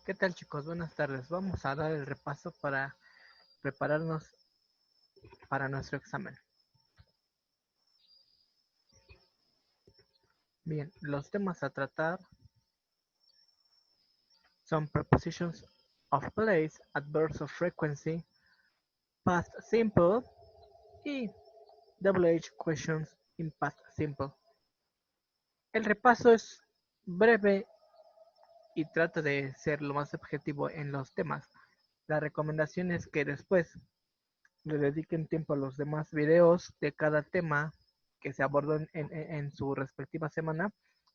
¿Qué tal, chicos? Buenas tardes. Vamos a dar el repaso para prepararnos para nuestro examen. Bien, los temas a tratar son prepositions of place, adverbs of frequency, past simple y WH questions in past simple. El repaso es breve y trata de ser lo más objetivo en los temas. La recomendación es que después le dediquen tiempo a los demás videos de cada tema que se abordó en su respectiva semana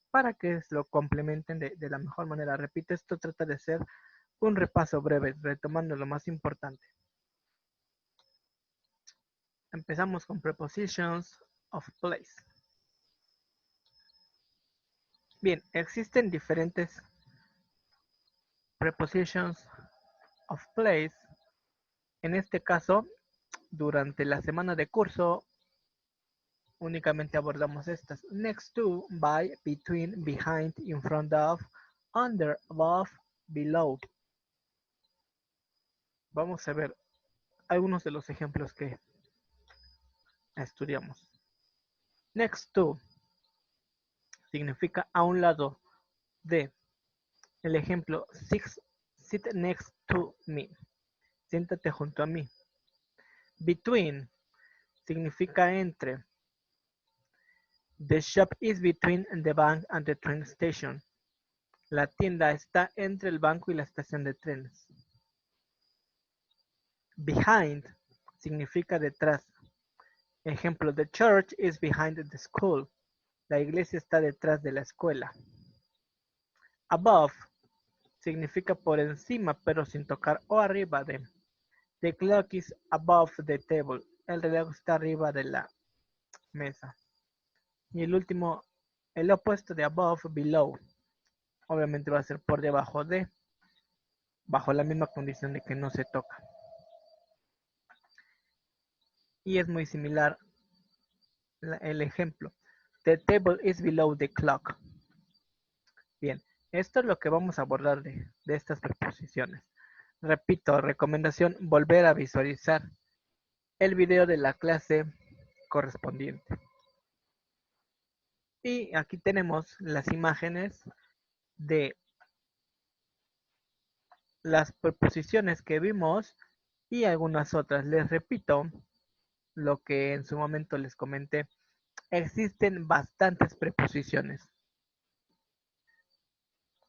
para que lo complementen de la mejor manera. Repito, esto trata de ser un repaso breve, retomando lo más importante. Empezamos con prepositions of place. Bien, existen diferentes prepositions of place. En este caso, durante la semana de curso, únicamente abordamos estas: next to, by, between, behind, in front of, under, above, below. Vamos a ver algunos de los ejemplos que estudiamos. Next to significa a un lado de. El ejemplo, sit next to me. Siéntate junto a mí. Between significa entre. The shop is between the bank and the train station. La tienda está entre el banco y la estación de trenes. Behind significa detrás. Ejemplo, the church is behind the school. La iglesia está detrás de la escuela. Above significa por encima pero sin tocar o arriba de. The clock is above the table. El reloj está arriba de la mesa. Y el último, el opuesto de above, below. Obviamente va a ser por debajo de, bajo la misma condición de que no se toca. Y es muy similar el ejemplo. The table is below the clock. Bien, esto es lo que vamos a abordar de estas preposiciones. Repito, recomendación, volver a visualizar el video de la clase correspondiente. Y aquí tenemos las imágenes de las preposiciones que vimos y algunas otras. Les repito lo que en su momento les comenté. Existen bastantes preposiciones.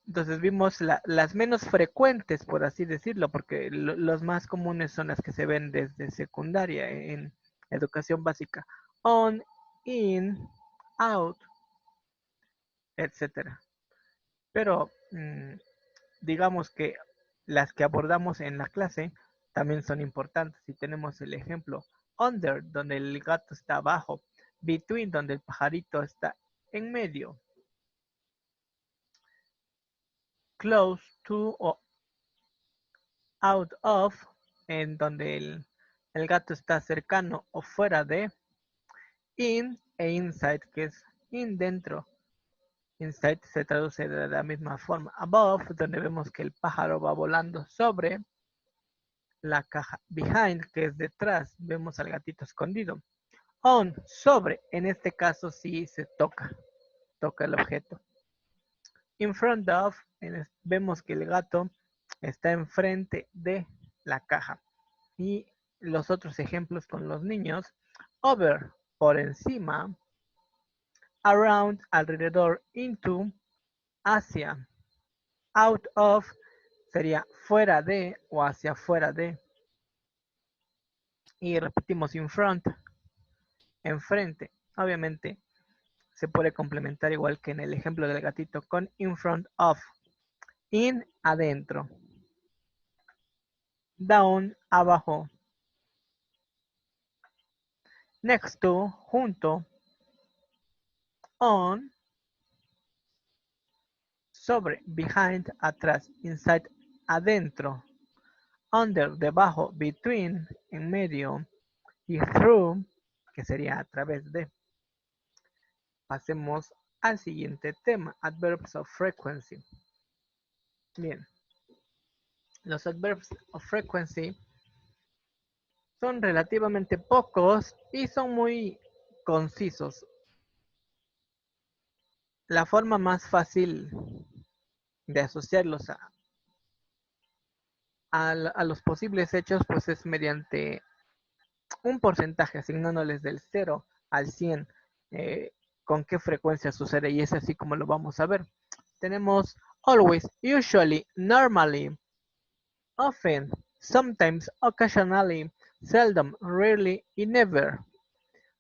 Entonces vimos las menos frecuentes, por así decirlo, porque los más comunes son las que se ven desde secundaria en educación básica. On, in, out, etc. Pero digamos que las que abordamos en la clase también son importantes. Si tenemos el ejemplo under, donde el gato está abajo, between, donde el pajarito está en medio, close to o out of, en donde el gato está cercano o fuera de, in e inside, que es in, dentro. Inside se traduce de la misma forma. Above, donde vemos que el pájaro va volando sobre la caja. Behind, que es detrás, vemos al gatito escondido. On, sobre, en este caso sí se toca el objeto. In front of, vemos que el gato está enfrente de la caja. Y los otros ejemplos con los niños: over, por encima; around, alrededor; into, hacia; out of, sería fuera de o hacia afuera de. Y repetimos, in front, enfrente. Obviamente se puede complementar igual que en el ejemplo del gatito con in front of. In, adentro; down, abajo; next to, junto; on, sobre; behind, atrás; inside, adentro; under, debajo; between, en medio; y through, que sería a través de. Pasemos al siguiente tema, adverbs of frequency. Bien, los adverbs of frequency son relativamente pocos y son muy concisos. La forma más fácil de asociarlos a los posibles hechos pues es mediante un porcentaje, asignándoles del 0 al 100 eh, con qué frecuencia sucede, y es así como lo vamos a ver. Tenemos always, usually, normally, often, sometimes, occasionally, seldom, rarely y never.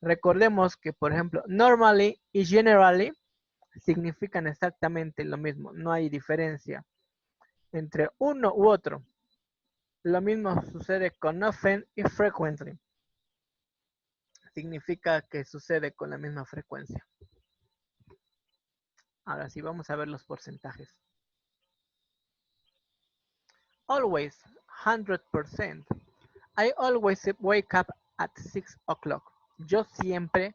Recordemos que, por ejemplo, normally y generally significan exactamente lo mismo, no hay diferencia entre uno u otro. Lo mismo sucede con often y frequently. Significa que sucede con la misma frecuencia. Ahora sí, vamos a ver los porcentajes. Always, 100%. I always wake up at 6 o'clock. Yo siempre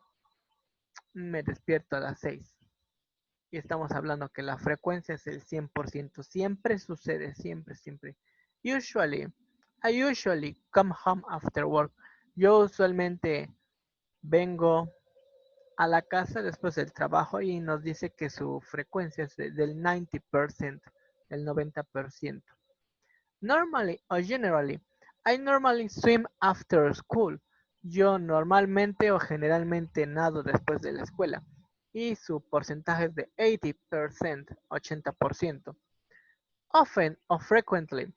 me despierto a las 6. Y estamos hablando que la frecuencia es el 100%. Siempre sucede, siempre, siempre. Usually, I usually come home after work. Yo usualmente vengo a la casa después del trabajo y nos dice que su frecuencia es del 90%, el 90%. Normally or generally, I normally swim after school. Yo normalmente o generalmente nado después de la escuela. Y su porcentaje es de 80%, 80%. Often or frequently,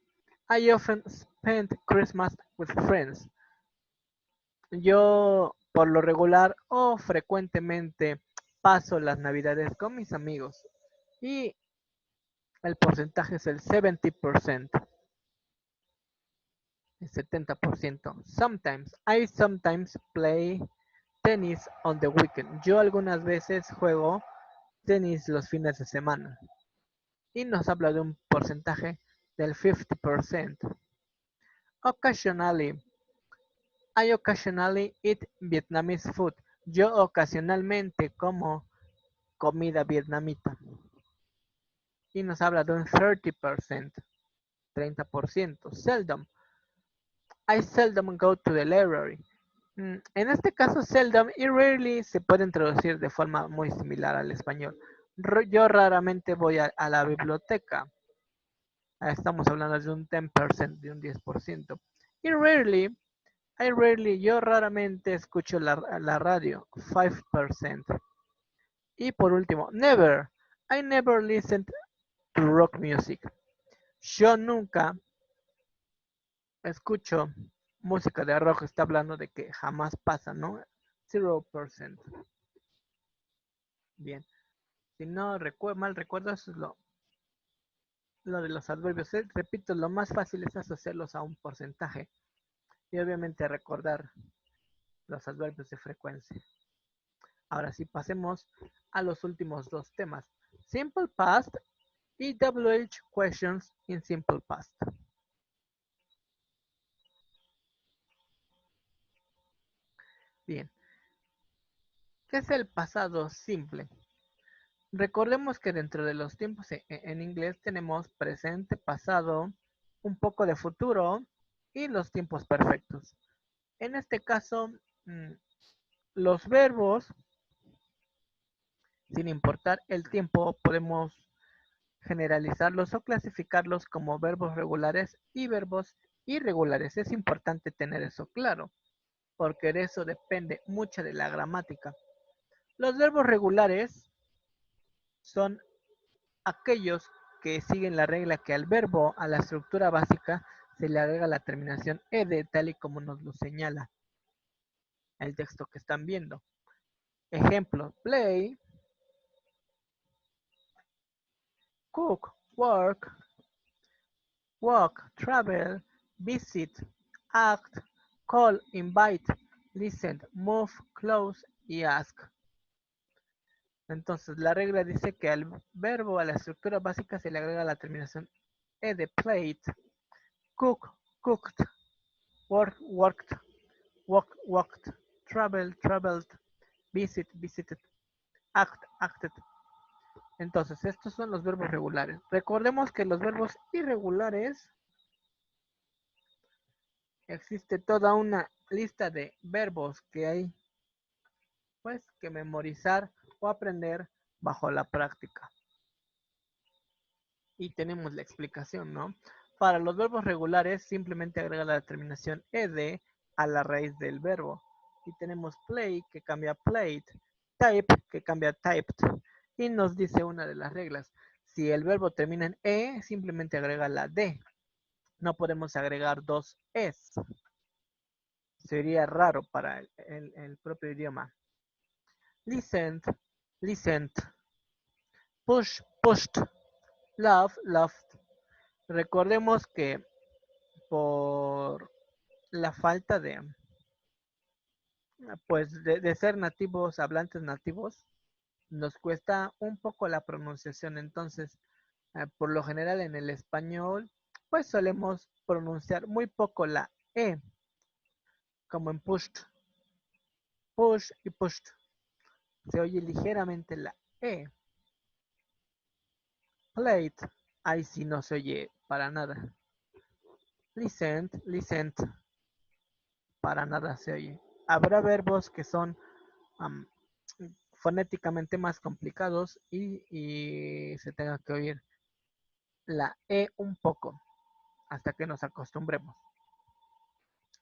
I often spend Christmas with friends. Yo por lo regular o frecuentemente paso las navidades con mis amigos. Y el porcentaje es el 70%. El 70%. Sometimes, I sometimes play tennis on the weekend. Yo algunas veces juego tenis los fines de semana. Y nos habla de un porcentaje del 50%. Occasionally, I occasionally eat Vietnamese food. Yo ocasionalmente como comida vietnamita. Y nos habla de un 30%, 30%. Seldom, I seldom go to the library. En este caso, seldom y rarely se pueden traducir de forma muy similar al español. Yo raramente voy a la biblioteca. Estamos hablando de un 10%, de un 10%. Y rarely, I rarely, yo raramente escucho la radio, 5%. Y por último, never, I never listen to rock music. Yo nunca escucho música de rock, está hablando de que jamás pasa, ¿no? 0%. Bien. Si no mal recuerdo, eso es lo de los adverbios. Repito, lo más fácil es asociarlos a un porcentaje y obviamente recordar los adverbios de frecuencia. Ahora sí, pasemos a los últimos dos temas. Simple Past y WH Questions in Simple Past. Bien. ¿Qué es el pasado simple? Recordemos que dentro de los tiempos en inglés tenemos presente, pasado, un poco de futuro y los tiempos perfectos. En este caso, los verbos, sin importar el tiempo, podemos generalizarlos o clasificarlos como verbos regulares y verbos irregulares. Es importante tener eso claro, porque de eso depende mucho de la gramática. Los verbos regulares son aquellos que siguen la regla que al verbo, a la estructura básica, se le agrega la terminación ed, tal y como nos lo señala el texto que están viendo. Ejemplo, play, cook, work, walk, travel, visit, act, call, invite, listen, move, close y ask. Entonces la regla dice que al verbo, a la estructura básica, se le agrega la terminación ed, plate, cook, cooked, work, worked, walked, traveled, visited, acted. Entonces, estos son los verbos regulares. Recordemos que los verbos irregulares existe toda una lista de verbos que hay pues que memorizar o aprender bajo la práctica. Y tenemos la explicación, ¿no? Para los verbos regulares simplemente agrega la terminación ed a la raíz del verbo. Y tenemos play que cambia played, type que cambia typed. Y nos dice una de las reglas. Si el verbo termina en e, simplemente agrega la d. No podemos agregar dos es. Sería raro para el propio idioma. Listened, listened. Pushed. Loved. Recordemos que por la falta de ser nativos, hablantes nativos, nos cuesta un poco la pronunciación. Entonces, por lo general en el español, pues solemos pronunciar muy poco la E, como en pushed, push y pushed. Se oye ligeramente la E. Played, ahí sí no se oye para nada. Listened, para nada se oye. Habrá verbos que son um, fonéticamente más complicados y se tenga que oír la E un poco hasta que nos acostumbremos.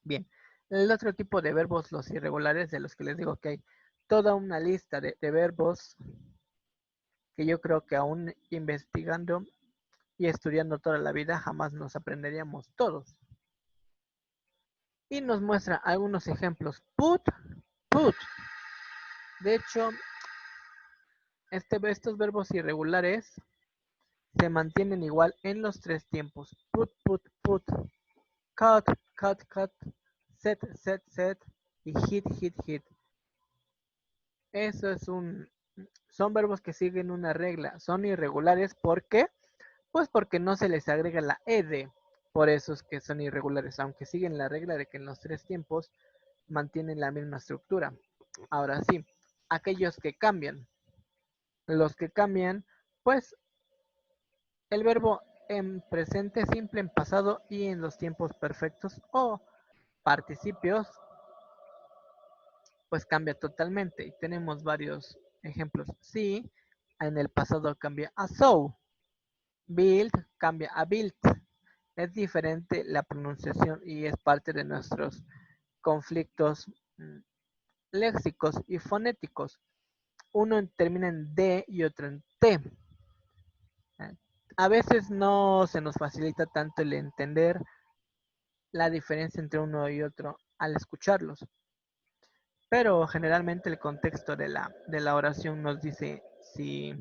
Bien, el otro tipo de verbos, los irregulares, de los que les digo que hay toda una lista de verbos que yo creo que aún investigando y estudiando toda la vida jamás nos aprenderíamos todos. Y nos muestra algunos ejemplos. Put. De hecho, estos verbos irregulares se mantienen igual en los tres tiempos. Put. Cut. Set. Y hit. Eso es son verbos que siguen una regla. Son irregulares. ¿Por qué? Pues porque no se les agrega la ed. Por eso es que son irregulares. Aunque siguen la regla de que en los tres tiempos mantienen la misma estructura. Ahora sí, aquellos que cambian. Los que cambian, pues el verbo en presente simple, en pasado y en los tiempos perfectos o participios, pues cambia totalmente. Y tenemos varios ejemplos. Sí, en el pasado cambia a saw. Build cambia a built. Es diferente la pronunciación y es parte de nuestros conflictos léxicos y fonéticos. Uno termina en D y otro en T. A veces no se nos facilita tanto el entender la diferencia entre uno y otro al escucharlos. Pero generalmente el contexto de la oración nos dice si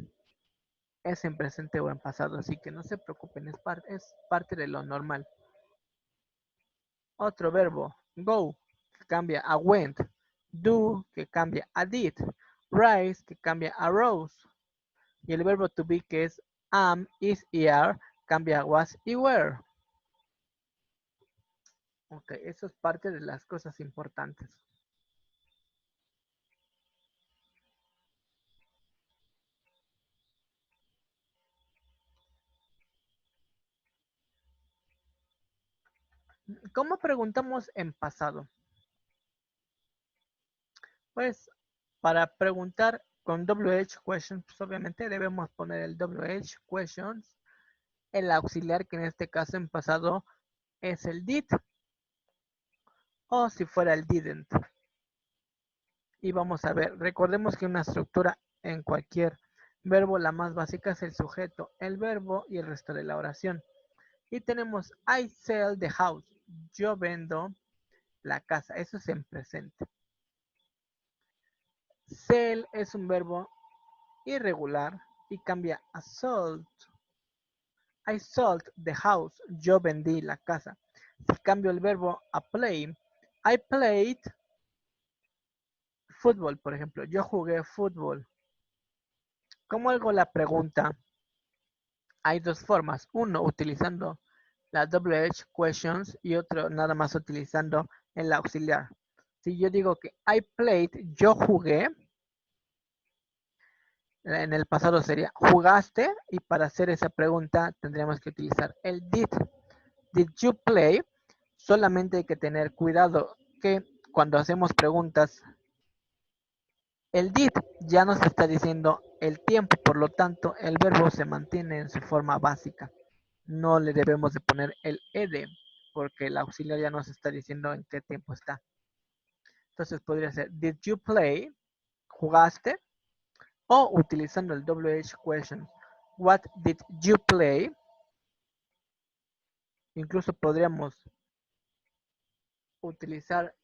es en presente o en pasado, así que no se preocupen, es parte de lo normal. Otro verbo, go, que cambia a went, do, que cambia a did, rise, que cambia a rose, y el verbo to be, que es am, is y are, cambia a was y were. Ok, eso es parte de las cosas importantes. ¿Cómo preguntamos en pasado? Pues para preguntar con WH questions, pues obviamente debemos poner el WH questions, el auxiliar que en este caso en pasado es el did o si fuera el didn't. Y vamos a ver, recordemos que una estructura en cualquier verbo, la más básica es el sujeto, el verbo y el resto de la oración. Y tenemos I sell the house, yo vendo la casa, eso es en presente. Sell es un verbo irregular y cambia a sold. I sold the house, yo vendí la casa. Si cambio el verbo a play, I played fútbol, por ejemplo, yo jugué fútbol. ¿Cómo hago la pregunta? Hay dos formas. Uno, utilizando la WH questions y otro nada más utilizando el auxiliar. Si yo digo que I played, yo jugué, en el pasado sería jugaste, y para hacer esa pregunta tendríamos que utilizar el did. Did you play? Solamente hay que tener cuidado que cuando hacemos preguntas, el did ya nos está diciendo el tiempo, por lo tanto el verbo se mantiene en su forma básica. No le debemos de poner el ed, porque el auxiliar ya nos está diciendo en qué tiempo está. Entonces podría ser, did you play? ¿Jugaste? O utilizando el WH question, what did you play? Incluso podríamos utilizar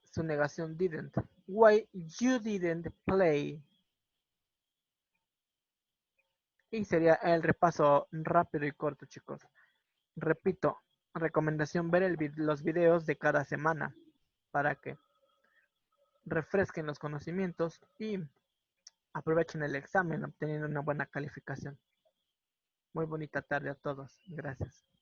su negación didn't. Why you didn't play? Y sería el repaso rápido y corto, chicos. Repito, recomendación ver los videos de cada semana para que refresquen los conocimientos y aprovechen el examen obteniendo una buena calificación. Muy bonita tarde a todos. Gracias.